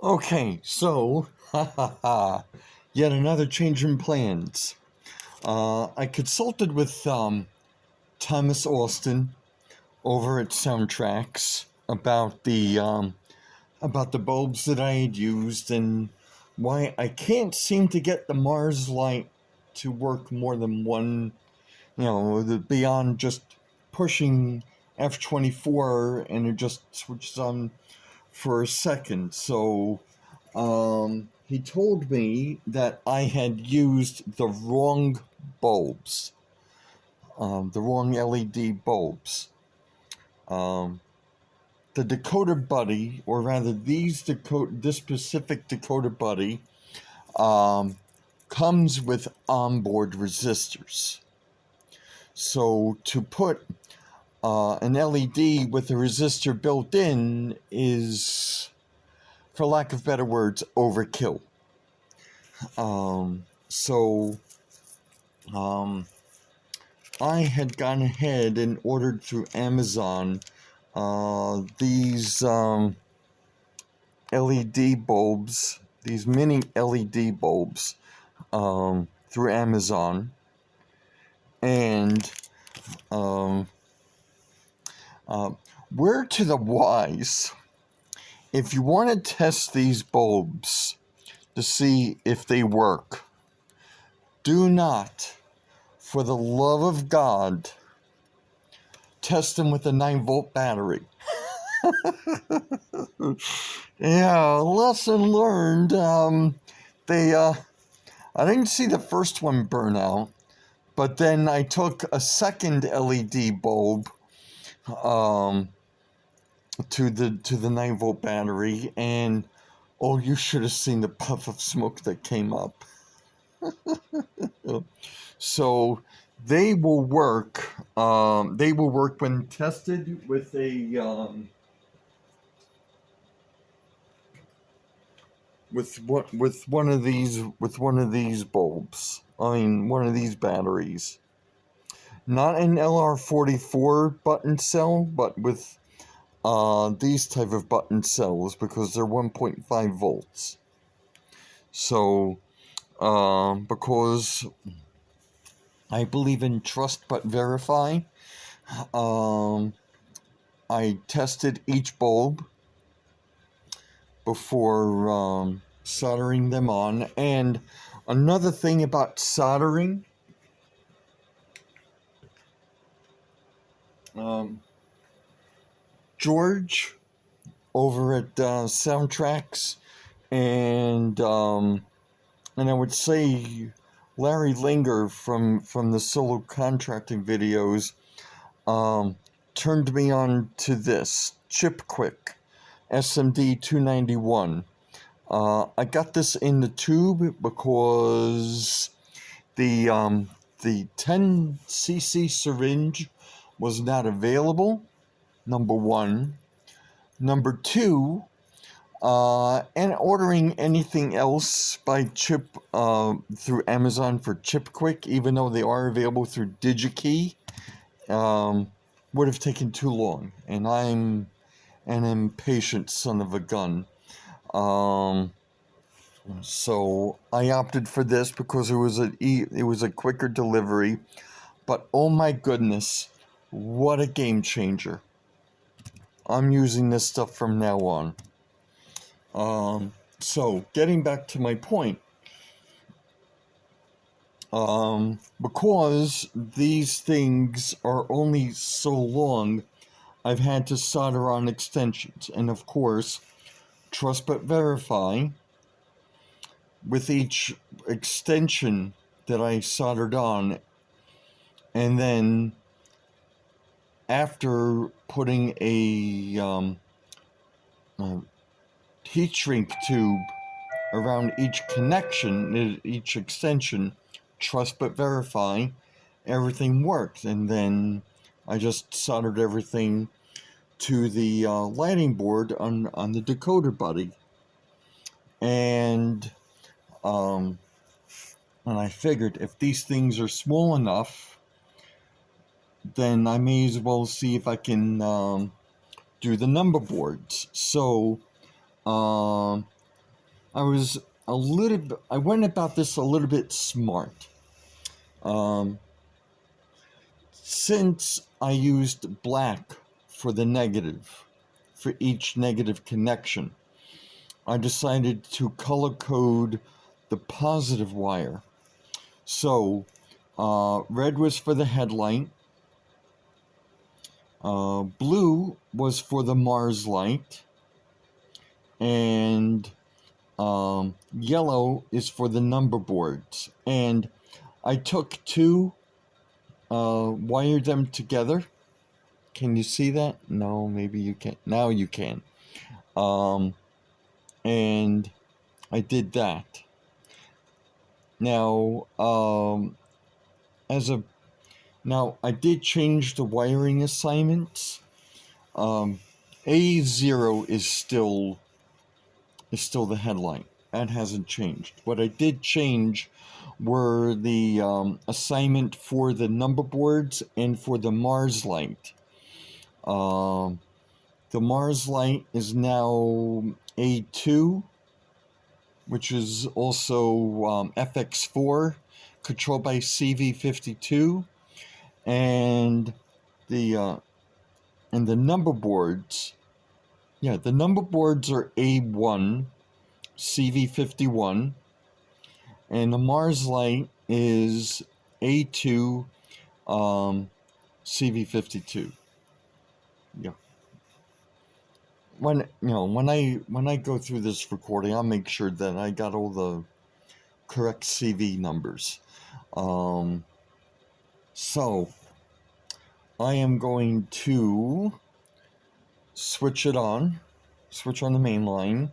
Okay, so, yet another change in plans. I consulted with Thomas Austin over at Soundtracks about the bulbs that I had used and why I can't seem to get the Mars light to work more than one, beyond just pushing F24 and it just switches on for a second. So he told me that I had used the wrong bulbs, the wrong LED bulbs. The decoder buddy, or rather this specific decoder buddy, comes with onboard resistors. So to put an LED with a resistor built in is, for lack of better words, overkill. I had gone ahead and ordered through Amazon these LED bulbs, these mini LED bulbs through Amazon, and word to the wise, if you want to test these bulbs to see if they work, do not, for the love of God, test them with a 9-volt battery. Yeah, lesson learned. I didn't see the first one burn out, but then I took a second LED bulb to the 9-volt battery, and you should have seen the puff of smoke that came up. So they will work. They will work when tested with with one of these bulbs. I mean, one of these batteries. Not an LR44 button cell, but with these type of button cells, because they're 1.5 volts. So, because I believe in trust but verify, I tested each bulb before soldering them on. And another thing about soldering, George over at Soundtracks and I would say Larry Linger from the solo contracting videos turned me on to this Chip Quick SMD 291. I got this in the tube because the 10cc syringe was not available, number one. Number two, and ordering anything else by Chip through Amazon for Chip Quick, even though they are available through DigiKey, would have taken too long. And I'm an impatient son of a gun. So I opted for this because it was a quicker delivery. But oh my goodness, what a game changer. I'm using this stuff from now on. So getting back to my point, because these things are only so long, I've had to solder on extensions, and of course, trust but verify. With each extension that I soldered on, and then after putting a heat shrink tube around each connection, each extension, trust but verify, everything worked. And then I just soldered everything to the lighting board on the decoder buddy. And I figured if these things are small enough, then I may as well see if I can do the number boards. So I went about this a little bit smart. Since I used black for the negative, for each negative connection, I decided to color code the positive wire. So, red was for the headlight, blue was for the Mars light, and yellow is for the number boards. And I took two, wired them together. Can you see that? No, maybe you can't. Now you can. And I did that. Now, now I did change the wiring assignments. A0 is still the headlight. That hasn't changed. What I did change were the assignment for the number boards and for the Mars light. The Mars light is now A2, which is also FX4, controlled by CV52, and the number boards. Yeah, the number boards are A1, CV51, and the Mars light is A2, CV52. Yeah. When I go through this recording, I'll make sure that I got all the correct CV numbers. So I am going to switch on the main line.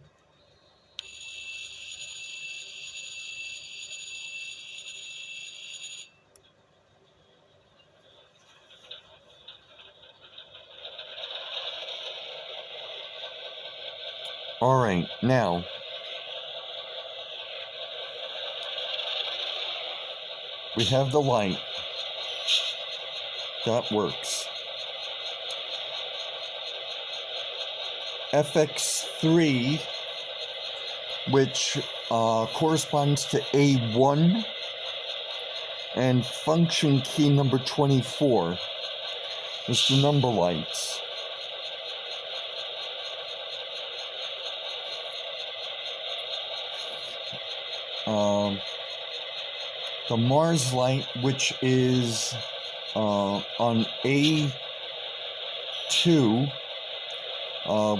All right, now we have the light. That works. FX3, which corresponds to A1, and function key number 24 is the number lights. The Mars light, which is on A2,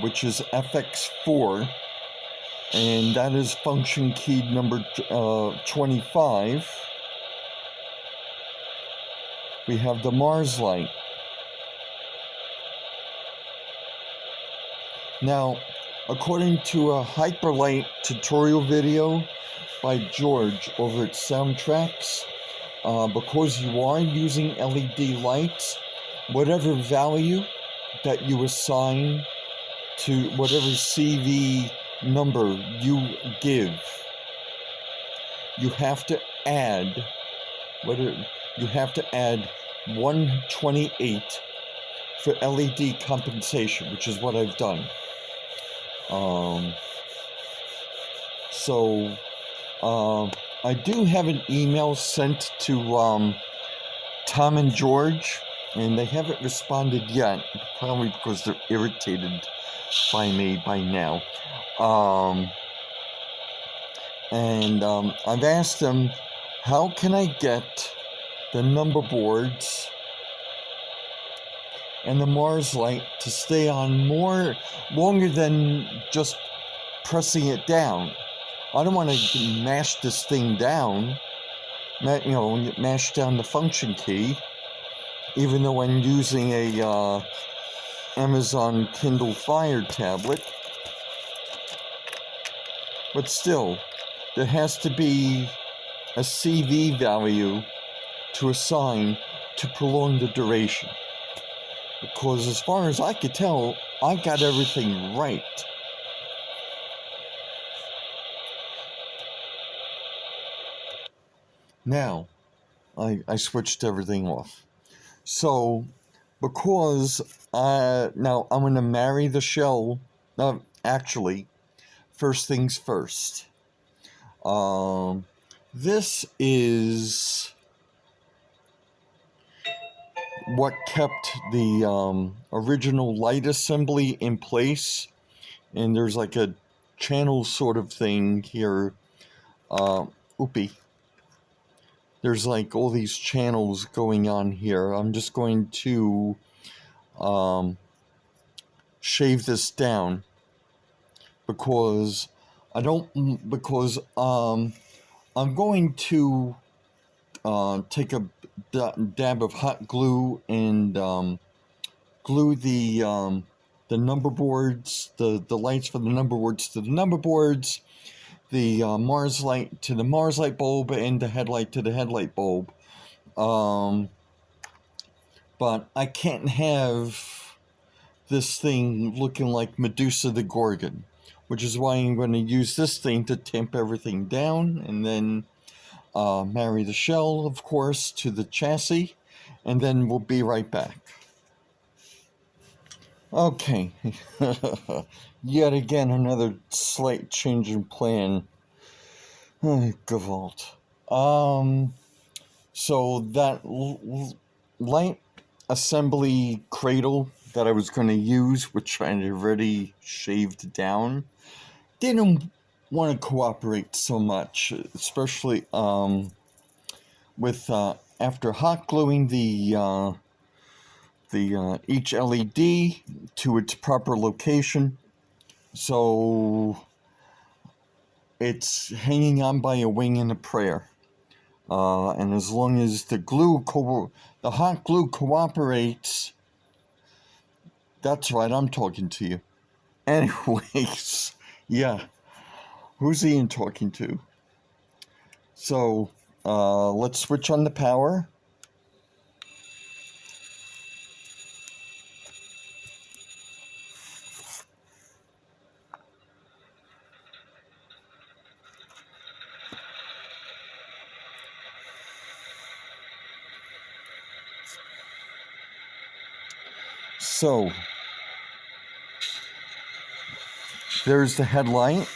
which is FX4, and that is function key number 25. We have the Mars light. Now, according to a Hyperlight tutorial video by George over at Soundtracks, because you are using LED lights, whatever value that you assign to whatever CV number you give, you have to add 128 for LED compensation, which is what I've done. I do have an email sent to Tom and George, and they haven't responded yet, probably because they're irritated by me by now. I've asked them, how can I get the number boards and the Mars light to stay on longer than just pressing it down? I don't want to mash this thing down, mash down the function key, even though I'm using a Amazon Kindle Fire tablet. But still, there has to be a CV value to assign to prolong the duration. Because as far as I could tell, I got everything right. Now, I switched everything off. So, because now I'm going to marry the shell, actually, first things first. This is what kept the original light assembly in place, and there's like a channel sort of thing here. Oopie. There's like all these channels going on here. I'm just going to shave this down because I'm going to take a dab of hot glue and glue the number boards, the lights for the number boards to the number boards, the Mars light to the Mars light bulb, and the headlight to the headlight bulb. But I can't have this thing looking like Medusa the Gorgon, which is why I'm going to use this thing to tamp everything down, and then marry the shell, of course, to the chassis, and then we'll be right back. Okay, yet again another slight change in plan. Gewalt. So that light assembly cradle that I was going to use, which I had already shaved down, didn't want to cooperate so much, especially with after hot gluing the each LED to its proper location, so it's hanging on by a wing and a prayer. And as long as the hot glue cooperates, that's right, I'm talking to you. Anyways, yeah, who's Ian talking to? So, let's switch on the power. So, there's the headlight.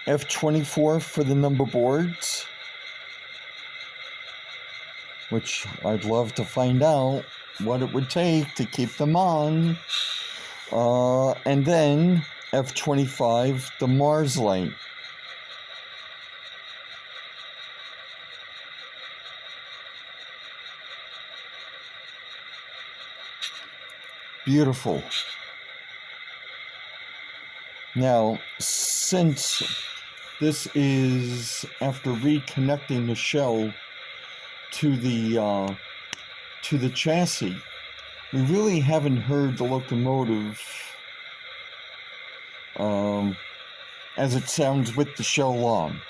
F24 for the number boards, which I'd love to find out what it would take to keep them on. And then F25, the Mars light. Beautiful. Now, since this is after reconnecting the shell to the chassis, we really haven't heard the locomotive as it sounds with the shell on.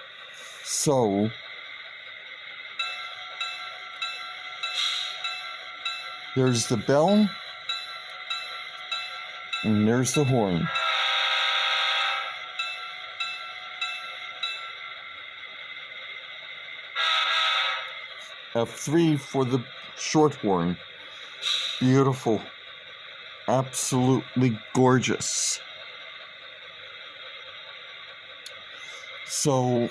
So there's the bell, and there's the horn. F3 for the short horn. Beautiful. Absolutely gorgeous. So,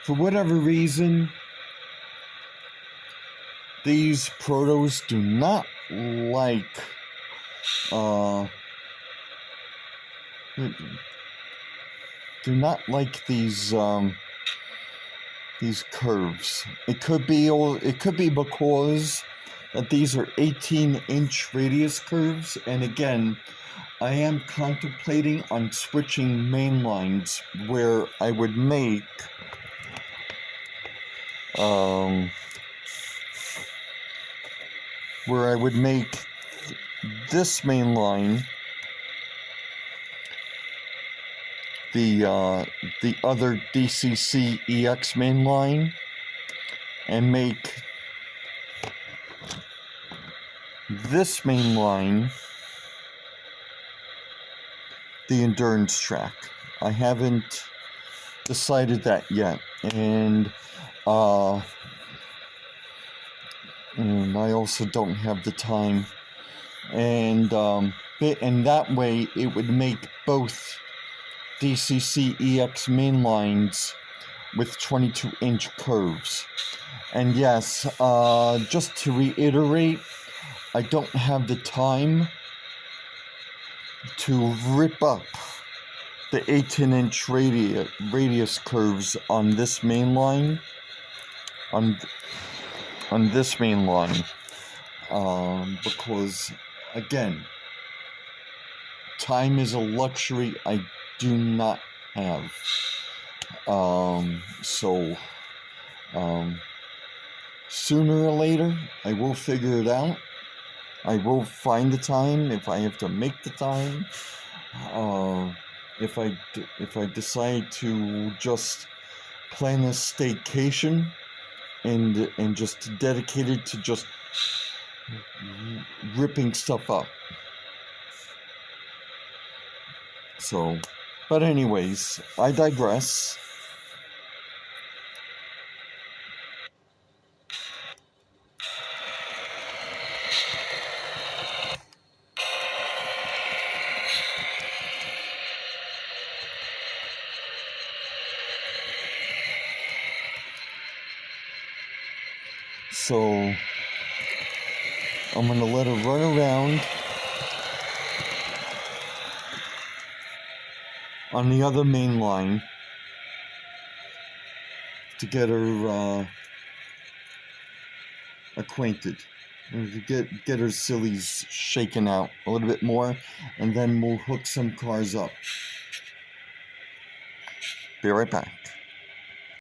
for whatever reason, these Protos do not like these curves. It could be because that these are 18-inch radius curves, and again, I am contemplating on switching main lines where I would make this main line the other DCC EX main line, and make this main line the endurance track. I haven't decided that yet, and I also don't have the time and that way it would make both DCC EX mainlines with 22-inch curves. And yes, just to reiterate, I don't have the time to rip up the 18-inch radius curves on this main line, on this main line, because again, time is a luxury I do not have. Sooner or later, I will figure it out. I will find the time if I have to make the time. If I decide to just plan a staycation and just dedicate it to just ripping stuff up. So, but anyways, I digress. So, I'm going to let her run around on the other main line to get her acquainted, and to get her sillies shaken out a little bit more, and then we'll hook some cars up. Be right back.